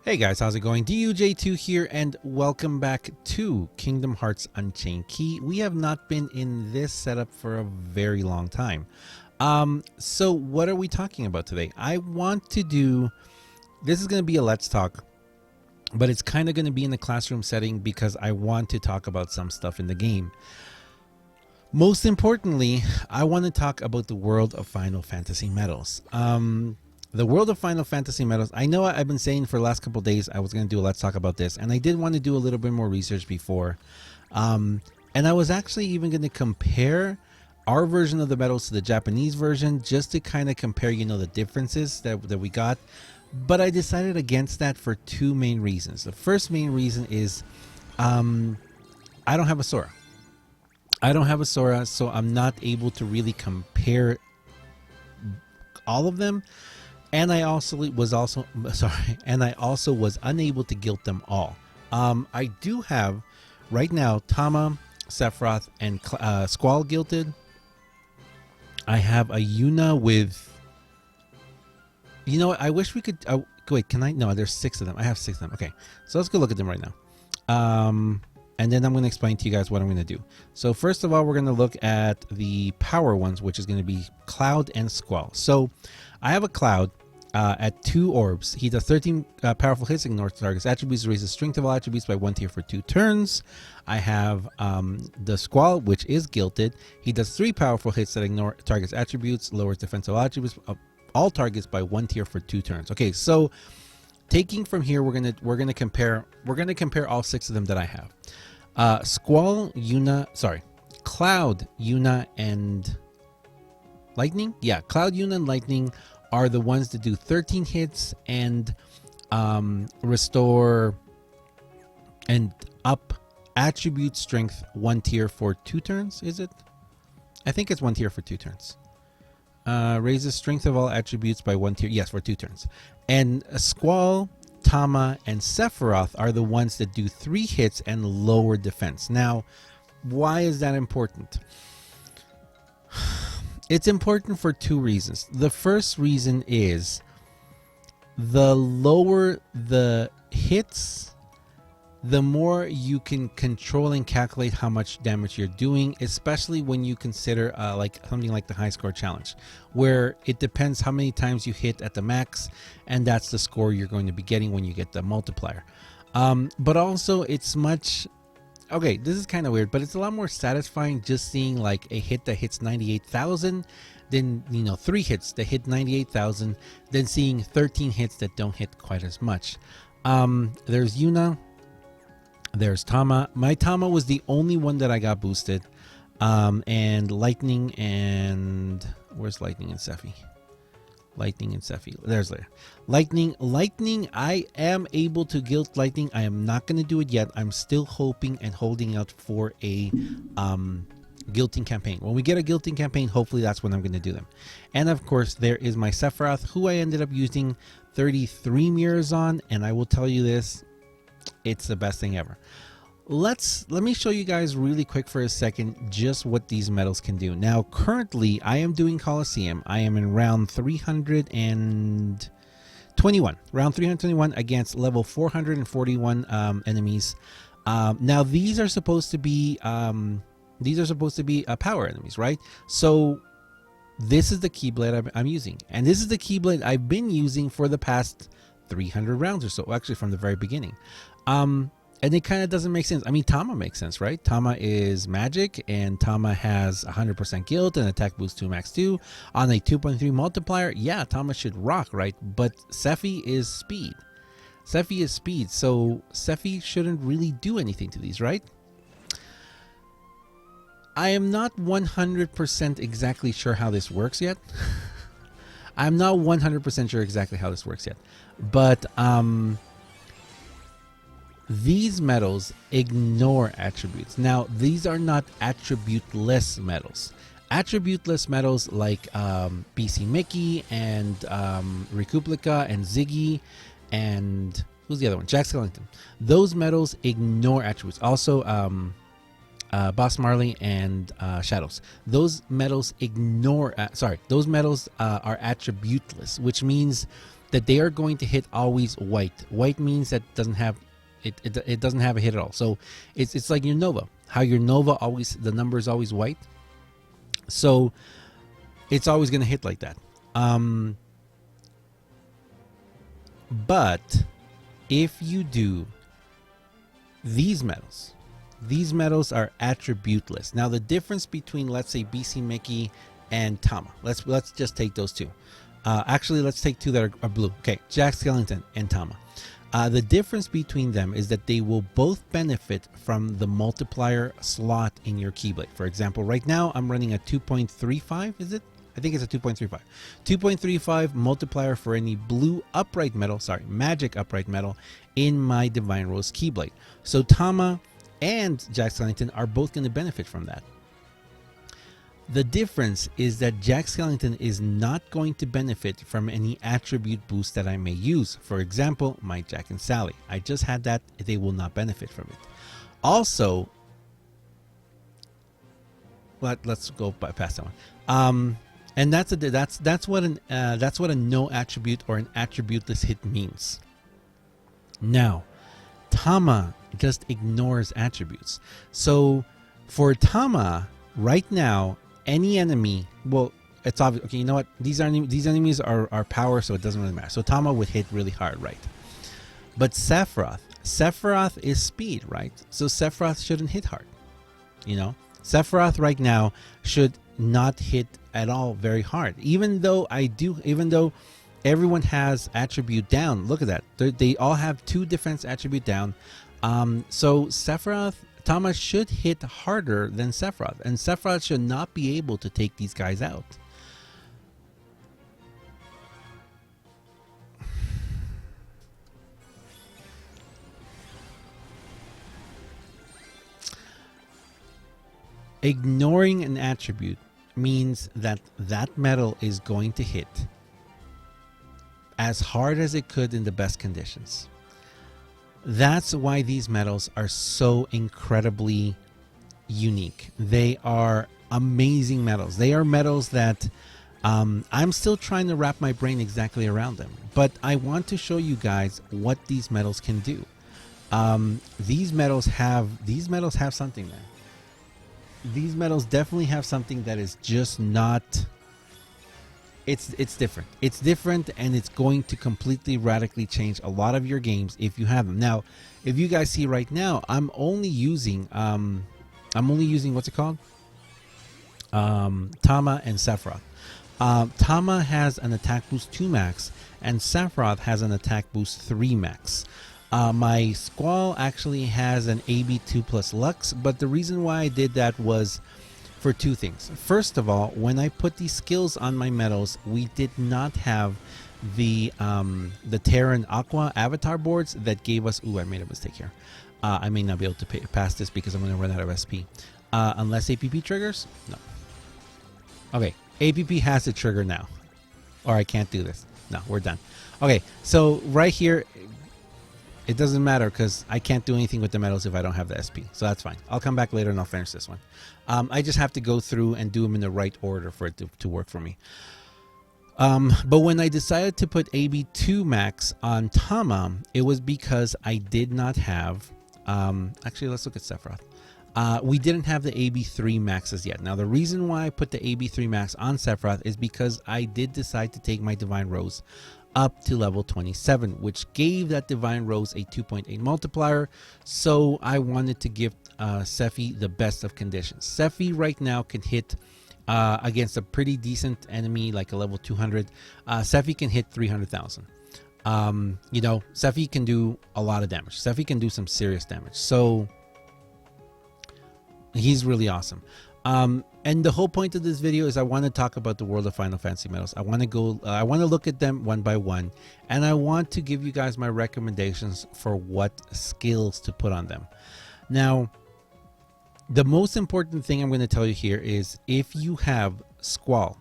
Hey guys, how's it going? DUJ2 here, and welcome back to Kingdom Hearts Unchained Key. We have not been in this setup for a very long time. So what are we talking about today? I want to do, this is going to be a Let's Talk, but it's kind of going to be in the classroom setting because I want to talk about some stuff in the game. Most importantly, I want to talk about the world of Final Fantasy Medals. The world of Final Fantasy Medals, I know I've been saying for the last couple of days I was going to do a Let's Talk about this, and I did want to do a little bit more research before. And I was actually even going to compare our version of the medals to the Japanese version, just to kind of compare, you know, the differences that we got. But I decided against that for two main reasons. The first main reason is I don't have a Sora. I don't have a Sora, so I'm not able to really compare all of them. And I also was unable to guilt them all. I do have right now Tama, Sephiroth, and Squall guilted. I have a Yuna with. You know what? I wish we could. Wait, can I? No, there's 6 of them. I have 6 of them. Okay, so let's go look at them right now. And then I'm going to explain to you guys what I'm going to do. So first of all, we're going to look at the power ones, which is going to be Cloud and Squall. So I have a Cloud at 2 orbs. He does 13 powerful hits, ignores target's attributes, raises strength of all attributes by 1 tier for 2 turns. I have the Squall, which is guilted. He does 3 powerful hits that ignore target's attributes, lowers defense of all attributes of all targets by 1 tier for 2 turns. Okay, so taking from here, we're gonna compare all 6 of them that I have. Squall, Cloud, Yuna, and Lightning. Yeah, Cloud, Yuna, and Lightning are the ones that do 13 hits and restore and up attribute strength 1 tier for 2 turns. Is it? I think it's 1 tier for 2 turns. Raises strength of all attributes by 1 tier. Yes, for 2 turns. And Squall, Tama, and Sephiroth are the ones that do 3 hits and lower defense. Now, why is that important? It's important for 2 reasons. The first reason is the lower the hits, the more you can control and calculate how much damage you're doing, especially when you consider like something like the high score challenge, where it depends how many times you hit at the max, and that's the score you're going to be getting when you get the multiplier. But also it's much... Okay, this is kind of weird, but it's a lot more satisfying just seeing like a hit that hits 98,000, then, you know, 3 hits that hit 98,000, then seeing 13 hits that don't hit quite as much. There's Yuna, there's Tama. My Tama was the only one that I got boosted. And Lightning and... Where's Lightning and Sephi? Lightning and Sephi. There's there. Lightning, I am able to guilt Lightning. I am not going to do it yet. I'm still hoping and holding out for a guilting campaign. When we get a guilting campaign, hopefully that's when I'm going to do them. And of course, there is my Sephiroth, who I ended up using 33 mirrors on. And I will tell you this, it's the best thing ever. Let me show you guys really quick for a second just what these medals can do. Now currently I am doing Coliseum. I am in round 321 against level 441 enemies. Now these are supposed to be power enemies, right? So this is the Keyblade I'm using, and this is the Keyblade I've been using for the past 300 rounds or so, actually from the very beginning. And it kind of doesn't make sense. I mean, Tama makes sense, right? Tama is magic, and Tama has 100% guilt and attack boost to max 2 on a 2.3 multiplier. Yeah, Tama should rock, right? But Sephi is speed. So Sephi shouldn't really do anything to these, right? I am not 100% exactly sure how this works yet. I'm not 100% sure exactly how this works yet. But, these medals ignore attributes. Now, these are not attribute-less medals. Attribute-less medals like BC Mickey and Republica and Ziggy and who's the other one? Jack Skellington. Those medals ignore attributes. Also, Boss Marley and Shadows. Those medals ignore. Those medals are attributeless, which means that they are going to hit always white. White means that doesn't have it doesn't have a hit at all. So it's like your Nova. How your Nova always, the number is always white. So it's always going to hit like that. But if you do these medals are attributeless. Now the difference between, let's say, BC Mickey and Tama, let's just take those two. Actually, let's take two that are blue. Okay, Jack Skellington and Tama. The difference between them is that they will both benefit from the multiplier slot in your Keyblade. For example, right now I'm running a 2.35, is it? I think it's a 2.35. 2.35 multiplier for any blue upright metal, magic upright metal in my Divine Rose Keyblade. So Tama and Jack Skellington are both going to benefit from that. The difference is that Jack Skellington is not going to benefit from any attribute boost that I may use. For example, my Jack and Sally. I just had that. They will not benefit from it. Also, let's go past that one. And that's what a no attribute or an attributeless hit means. Now, Tama just ignores attributes. So for Tama right now, any enemy, well, it's obvious. Okay, you know what? These enemies are power, so it doesn't really matter. So Tama would hit really hard, right? But Sephiroth is speed, right? So Sephiroth shouldn't hit hard. You know, Sephiroth right now should not hit at all very hard. Even though everyone has attribute down. Look at that. They all have 2 defense attribute down. So Tama should hit harder than Sephiroth, and Sephiroth should not be able to take these guys out. Ignoring an attribute means that that metal is going to hit as hard as it could in the best conditions. That's why these medals are so incredibly unique. They are amazing medals. They are medals that I'm still trying to wrap my brain exactly around them. But I want to show you guys what these medals can do. These medals have something there. These medals definitely have something that is just not... It's different. It's different, and it's going to completely radically change a lot of your games if you have them. Now, if you guys see right now, I'm only using what's it called? Tama and Sephiroth. Tama has an attack boost 2 max, and Sephiroth has an attack boost 3 max. My Squall actually has an AB2 plus Lux, but the reason why I did that was for 2 things. First of all, when I put these skills on my medals, we did not have the Terra and Aqua avatar boards that gave us... Ooh, I made a mistake here. I may not be able to pass this because I'm going to run out of SP. Unless APP triggers? No. Okay, APP has a trigger now. Or I can't do this. No, we're done. Okay, so right here... It doesn't matter because I can't do anything with the medals if I don't have the SP. So that's fine. I'll come back later and I'll finish this one. I just have to go through and do them in the right order for it to work for me. But when I decided to put AB2 max on Tama, it was because I did not have... actually, let's look at Sephiroth. We didn't have the AB3 maxes yet. Now, the reason why I put the AB3 max on Sephiroth is because I did decide to take my Divine Rose up to level 27, which gave that Divine Rose a 2.8 multiplier. So I wanted to give Sephi the best of conditions. Sephi right now can hit against a pretty decent enemy like a level 200. Sephi can hit 300,000. You know, Sephi can do a lot of damage. Sephi can do some serious damage. So he's really awesome. And the whole point of this video is I want to talk about the world of Final Fantasy medals. I want to look at them one by one, and I want to give you guys my recommendations for what skills to put on them. Now, the most important thing I'm going to tell you here is if you have Squall,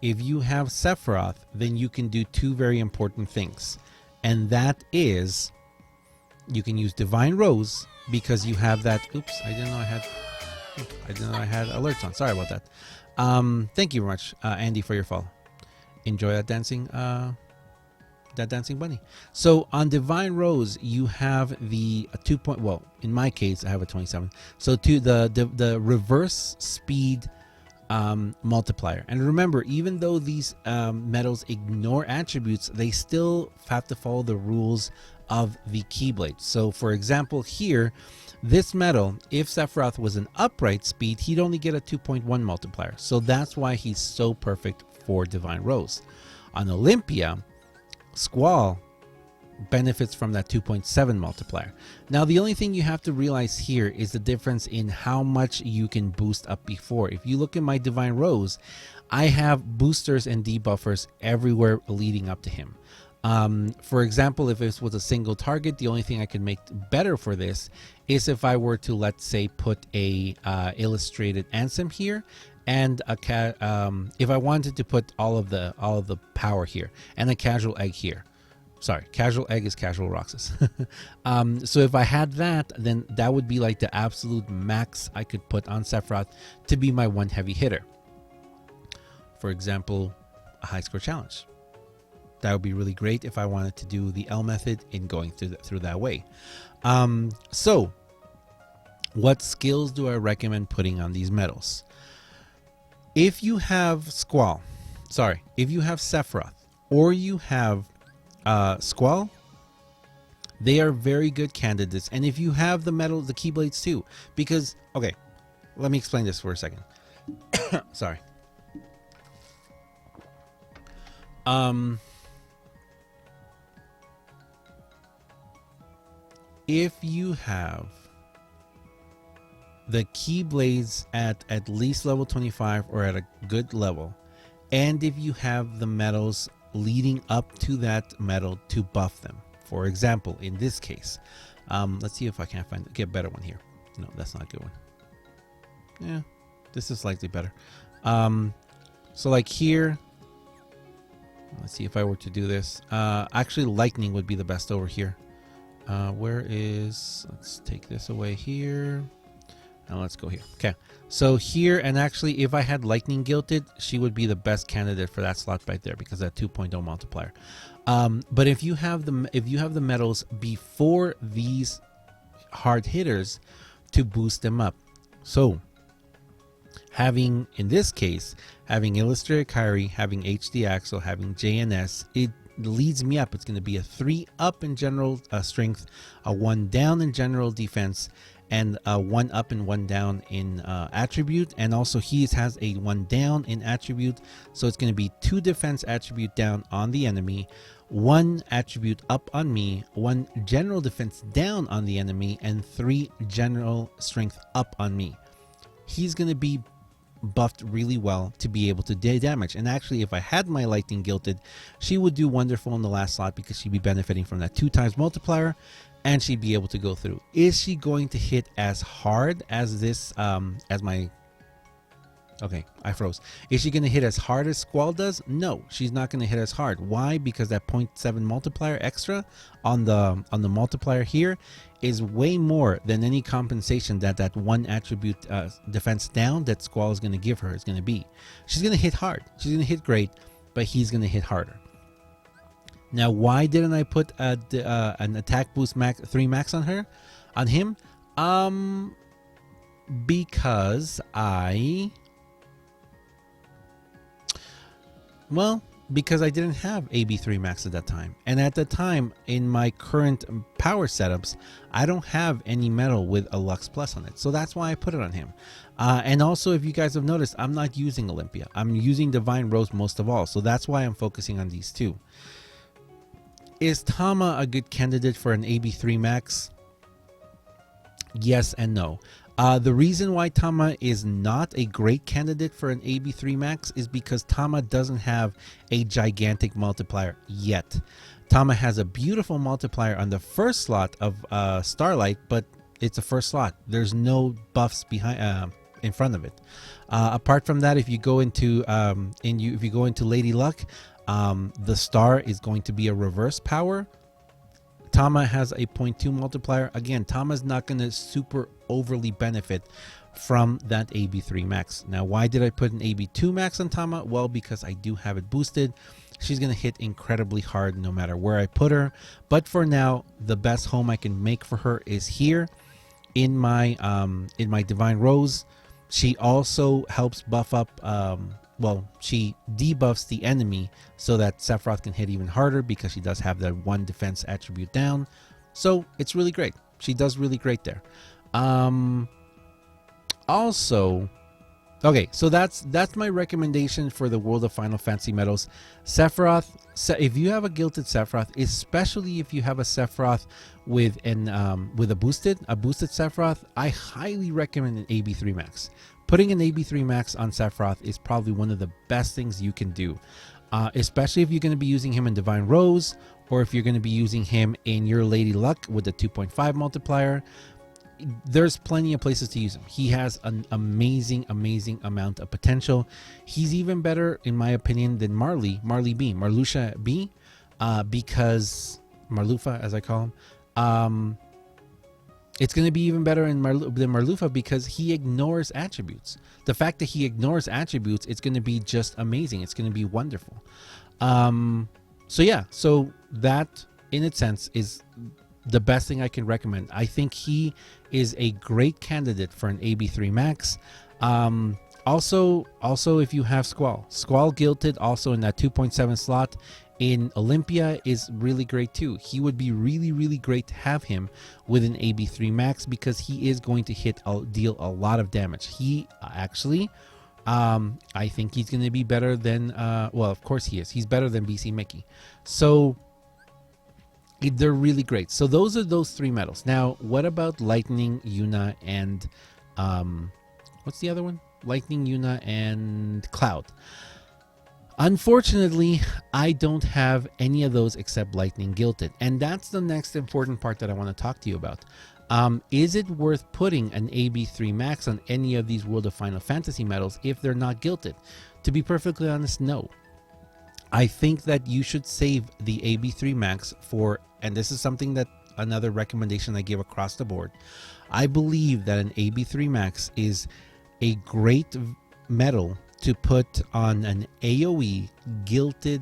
if you have Sephiroth, then you can do 2 very important things. And that is you can use Divine Rose because you have that... Oops, I didn't know I had alerts on. Sorry about that. Thank you very much, Andy, for your follow. Enjoy that dancing that dancing bunny. So on Divine Rose, you have the 2 point. Well, in my case, I have a 27. So to the reverse speed multiplier. And remember, even though these medals ignore attributes, they still have to follow the rules of the Keyblade. So for example, here, this medal, if Sephiroth was an upright speed, he'd only get a 2.1 multiplier. So that's why he's so perfect for Divine Rose. On Olympia, Squall benefits from that 2.7 multiplier. Now, the only thing you have to realize here is the difference in how much you can boost up before. If you look at my Divine Rose, I have boosters and debuffers everywhere leading up to him. For example, if this was a single target, the only thing I could make better for this is if I were to, let's say, put a illustrated Ansem here, and if I wanted to put all of the power here and a casual egg here. Sorry, casual egg is casual Roxas. So if I had that, then that would be like the absolute max I could put on Sephiroth to be my one heavy hitter. For example, a high score challenge. That would be really great if I wanted to do the L method in going through that way. So what skills do I recommend putting on these medals? If you have if you have Sephiroth or you have Squall, they are very good candidates. And if you have the medal, the Keyblades too, because, okay, let me explain this for a second. Sorry. If you have the Keyblades at least level 25 or at a good level, and if you have the medals leading up to that medal to buff them, for example, in this case, let's see if I can get a better one here. No, that's not a good one. Yeah, this is slightly better. So like here, let's see if I were to do this. Actually, lightning would be the best over here. Let's take this away here. And let's go here. Okay. So here, and actually, if I had lightning gilted, she would be the best candidate for that slot right there because that 2.0 multiplier. But if you have the medals before these hard hitters to boost them up. So having, in this case, having Illustrated Kyrie, having HD Axel, having JNS, it leads me up. It's going to be a 3 up in general strength, a 1 down in general defense, and a 1 up and 1 down in attribute. And also he has a 1 down in attribute, so it's going to be 2 defense attribute down on the enemy, 1 attribute up on me, 1 general defense down on the enemy, and 3 general strength up on me. He's going to be buffed really well to be able to do damage. And actually, if I had my lightning gilted, she would do wonderful in the last slot because she'd be benefiting from that 2 times multiplier, and she'd be able to go through. Is she going to hit as hard as this okay, I froze. Is she going to hit as hard as Squall does? No, she's not going to hit as hard. Why? Because that 0.7 multiplier extra on the multiplier here is way more than any compensation that 1 attribute defense down that Squall is going to give her is going to be. She's going to hit hard. She's going to hit great, but he's going to hit harder. Now, why didn't I put an attack boost 3 max on him? Because I didn't have AB3 max at that time. And at the time, in my current power setups, I don't have any medal with a Lux Plus on it. So that's why I put it on him. And also, if you guys have noticed, I'm not using Olympia. I'm using Divine Rose most of all. So that's why I'm focusing on these two. Is Tama a good candidate for an AB3 max? Yes and no. The reason why Tama is not a great candidate for an AB3 max is because Tama doesn't have a gigantic multiplier yet. Tama has a beautiful multiplier on the first slot of Starlight, but it's a first slot. There's no buffs behind in front of it. Apart from that, if you go into Lady Luck, the star is going to be a reverse power. Tama has a 0.2 multiplier. Again, Tama's not going to super overly benefit from that AB3 max. Now, why did I put an AB2 max on Tama? Well, because I do have it boosted. She's going to hit incredibly hard no matter where I put her. But for now, the best home I can make for her is here in my Divine Rose. She also helps buff up, well, she debuffs the enemy so that Sephiroth can hit even harder because she does have that one defense attribute down. So it's really great. She does really great there. Also, okay, so that's my recommendation for the World of Final Fantasy medals. Sephiroth, if you have a Gilted Sephiroth, especially if you have a Sephiroth with a boosted Sephiroth, I highly recommend an AB3 max. Putting an AB3 max on Sephiroth is probably one of the best things you can do, especially if you're going to be using him in Divine Rose, or if you're going to be using him in your Lady Luck with the 2.5 multiplier. There's plenty of places to use him. He has an amazing amount of potential. He's even better, in my opinion, than Marluxia B, because Marlufa, as I call him. It's going to be even better than Marlufa because he ignores attributes. The fact that he ignores attributes, it's going to be just amazing. It's going to be wonderful. So yeah, so that in its sense is the best thing I can recommend. I think he is a great candidate for an AB3 max. Also if you have Squall Gilted, also in that 2.7 slot in Olympia, is really great too. He would be really great to have him with an AB3 max because he is going to deal a lot of damage. He actually, I think he's going to be better than, well, of course he is. He's better than BC Mickey. So they're really great. So those are those three medals. Now, what about Lightning, Yuna, and what's the other one? Lightning, Yuna, and Cloud. Unfortunately, I don't have any of those except Lightning Gilted. And that's the next important part that I want to talk to you about. Is it worth putting an AB3 max on any of these World of Final Fantasy medals if they're not gilted? To be perfectly honest, no. I think that you should save the AB3 max for, and this is something that another recommendation I give across the board. I believe that an AB3 max is a great medal to put on an AoE gilted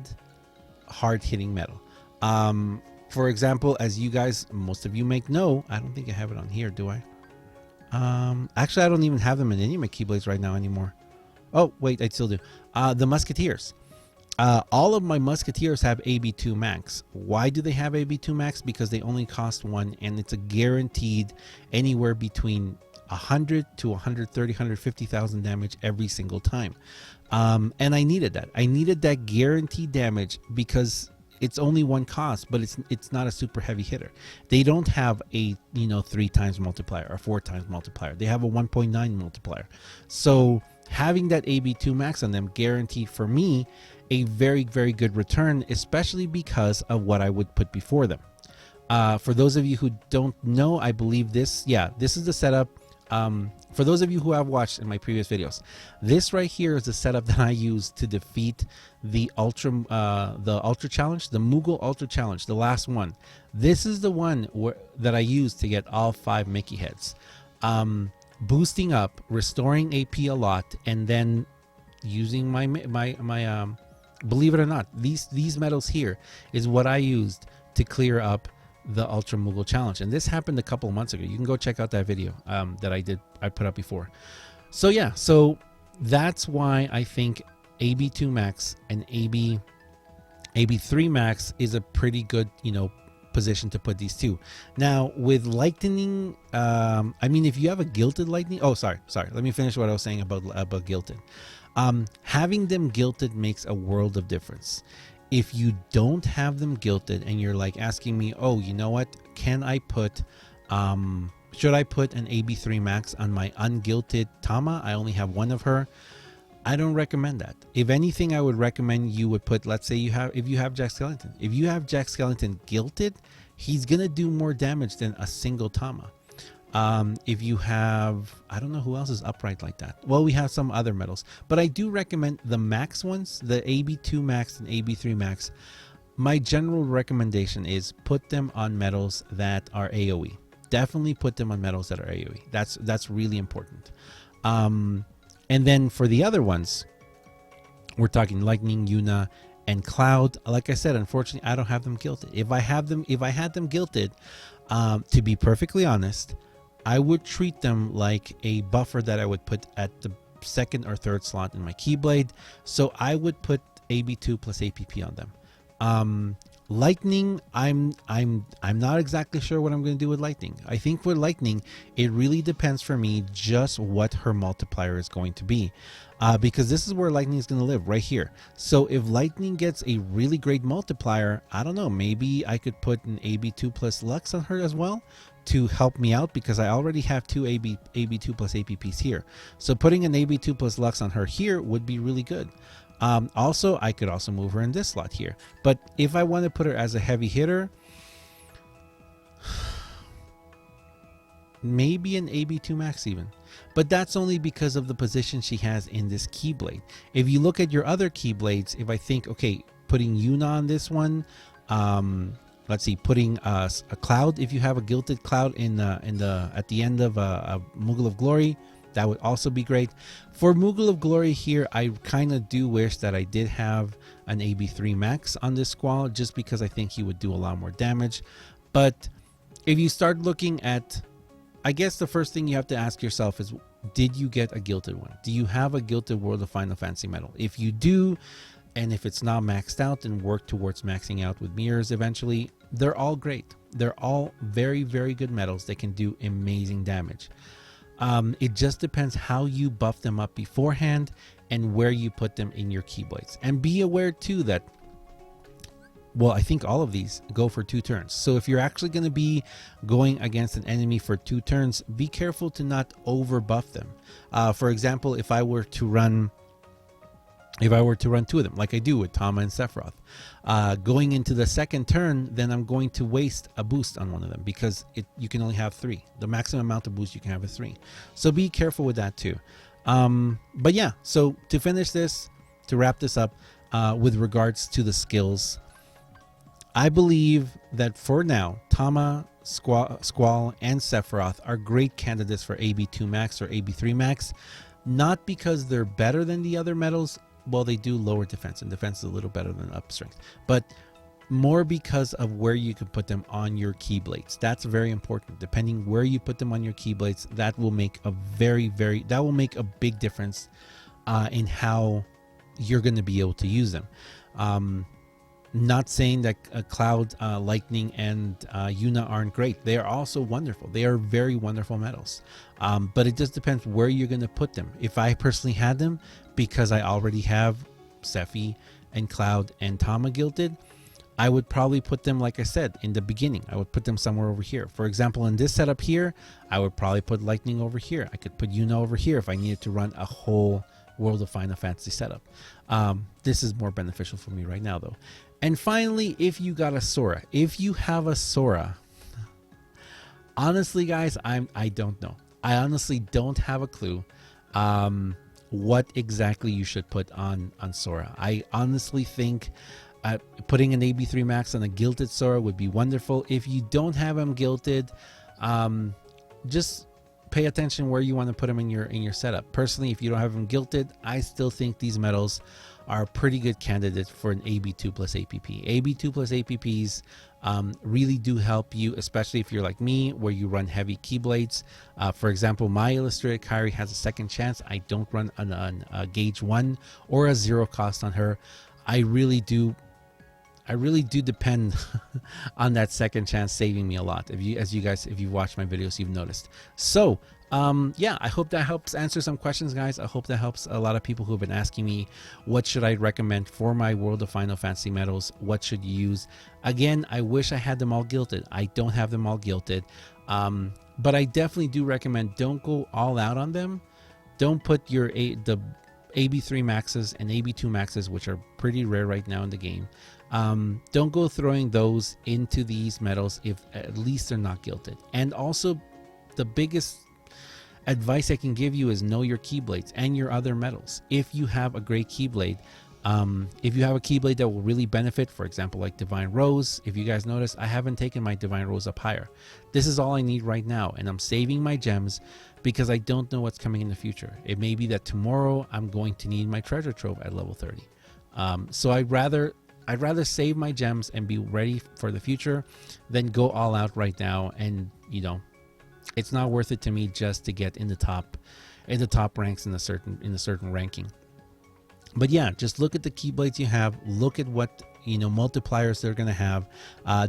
hard-hitting medal. For example, as you guys, most of you may know, I don't think I have it on here, do I? Actually, I don't even have them in any of my Keyblades right now anymore. Oh, wait, I still do. The Musketeers. All of my Musketeers have AB2 max. Why do they have AB2 max? Because they only cost one, and it's a guaranteed anywhere between 100 to 130, 150,000 damage every single time. And I needed that. I needed that guaranteed damage because it's only one cost, but it's not a super heavy hitter. They don't have a 3 times multiplier or 4 times multiplier. They have a 1.9 multiplier. So having that AB2 max on them guaranteed for me a very good return, especially because of what I would put before them. For those of you who don't know, I believe this is the setup. For those of you who have watched in my previous videos, this right here is the setup that I use to defeat the Ultra Challenge, the Moogle Ultra Challenge, the last one. This is the one that I used to get all 5 Mickey heads. Boosting up, restoring AP a lot, and then using my believe it or not, these medals here is what I used to clear up the Ultra Moogle Challenge, and this happened a couple of months ago. You can go check out that video that I put up before. So yeah, so that's why I think AB2 max and AB3 max is a pretty good position to put these two. Now with Lightning, I mean, if you have a Gilted Lightning, sorry, let me finish what I was saying about Gilted. Having them Gilted makes a world of difference. If you don't have them gilted and you're like asking me, oh, you know what, can I put should I put an AB3 max on my ungilted Tama? I only have one of her. I don't recommend that. If anything, I would recommend you would put, let's say if you have Jack Skellington. If you have Jack Skellington gilted, he's gonna do more damage than a single Tama. If you have, I don't know who else is upright like that. Well, we have some other medals, but I do recommend the max ones, the AB2 max and AB3 max. my general recommendation is put them on metals that are AoE. Definitely put them on metals that are AoE. That's really important. And then for the other ones, we're talking Lightning, Yuna, and Cloud. Like I said, unfortunately, I don't have them gilted. If I had them gilted, to be perfectly honest, I would treat them like a buffer that I would put at the second or third slot in my Keyblade. So I would put AB2 plus APP on them. Lightning, I'm not exactly sure what I'm going to do with Lightning. I think with Lightning, it really depends for me just what her multiplier is going to be, because this is where Lightning is going to live, right here. So if Lightning gets a really great multiplier, I don't know, maybe I could put an AB2 plus Lux on her as well to help me out, because I already have two AB2 plus APPs here. So putting an AB2 plus Lux on her here would be really good. Also, I could also move her in this slot here. But if I want to put her as a heavy hitter, maybe an AB2 max even. But that's only because of the position she has in this Keyblade. If you look at your other Keyblades, if I think, okay, putting Yuna on this one, let's see, putting a Cloud, if you have a gilded Cloud at the end of a Moogle of Glory, that would also be great. For Moogle of Glory here, I kind of do wish that I did have an AB3 max on this Squall, just because I think he would do a lot more damage. But if you start looking at, I guess the first thing you have to ask yourself is, did you get a gilded one? Do you have a gilded World of Final Fantasy medal? If you do, and if it's not maxed out, then work towards maxing out with mirrors eventually. They're all great. They're all very, very good medals. They can do amazing damage. It just depends how you buff them up beforehand and where you put them in your Keyblades. And be aware too that, well, I think all of these go for 2 turns. So if you're actually going to be going against an enemy for 2 turns, be careful to not over buff them. For example, if I were to run 2 of them, like I do with Tama and Sephiroth, going into the second turn, then I'm going to waste a boost on one of them, because you can only have 3. The maximum amount of boost you can have is 3. So be careful with that too. But yeah, so to finish this, to wrap this up, with regards to the skills, I believe that for now, Tama, Squall, and Sephiroth are great candidates for AB2 max or AB3 max, not because they're better than the other medals. Well, they do lower defense, and defense is a little better than up strength, but more because of where you can put them on your Keyblades. That's very important. Depending where you put them on your Keyblades, that will make a big difference in how you're going to be able to use them. Not saying that Cloud, Lightning, and Yuna aren't great. They are also wonderful. They are very wonderful medals. But it just depends where you're going to put them. If I personally had them, because I already have Sephi and Cloud and Tama gilded, I would probably put them, like I said, in the beginning. I would put them somewhere over here. For example, in this setup here, I would probably put Lightning over here. I could put Yuna over here if I needed to run a whole World of Final Fantasy setup. This is more beneficial for me right now, though. And finally, if you got a Sora, if you have a Sora, honestly, guys, I don't know. I honestly don't have a clue what exactly you should put on Sora. I honestly think putting an AB3 max on a gilded Sora would be wonderful. If you don't have him gilded, just pay attention where you want to put them in your setup. Personally, if you don't have them gilded, I still think these medals are pretty good candidates for an AB2 plus APP. AB2 plus APPs really do help you, especially if you're like me, where you run heavy Keyblades. For example, my Illustrated Kairi has a second chance. I don't run a gauge 1 or a 0 cost on her. I really do depend on that second chance saving me a lot. If you've watched my videos, you've noticed. So yeah, I hope that helps answer some questions, guys. I hope that helps a lot of people who have been asking me, what should I recommend for my World of Final Fantasy medals? What should you use? Again, I wish I had them all gilded. I don't have them all gilded. But I definitely do recommend, don't go all out on them. Don't put the AB3 maxes and AB2 maxes, which are pretty rare right now in the game. Don't go throwing those into these medals if at least they're not gilded. And also, the biggest advice I can give you is know your Keyblades and your other medals. If you have a great Keyblade, If you have a Keyblade that will really benefit, for example, like Divine Rose, if you guys notice, I haven't taken my Divine Rose up higher. This is all I need right now, and I'm saving my gems because I don't know what's coming in the future. It may be that tomorrow I'm going to need my treasure trove at level 30. So I'd rather save my gems and be ready for the future than go all out right now. And you know, it's not worth it to me just to get in the top ranks in a certain ranking. But yeah, just look at the Keyblades you have. Look at what, you know, multipliers they're going to have.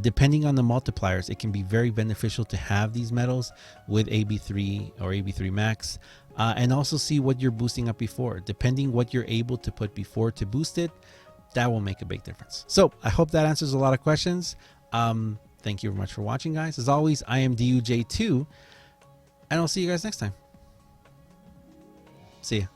Depending on the multipliers, it can be very beneficial to have these medals with AB3 or AB3 Max. And also see what you're boosting up before. Depending what you're able to put before to boost it, that will make a big difference. So I hope that answers a lot of questions. Thank you very much for watching, guys. As always, I am DUJ2, and I'll see you guys next time. See ya.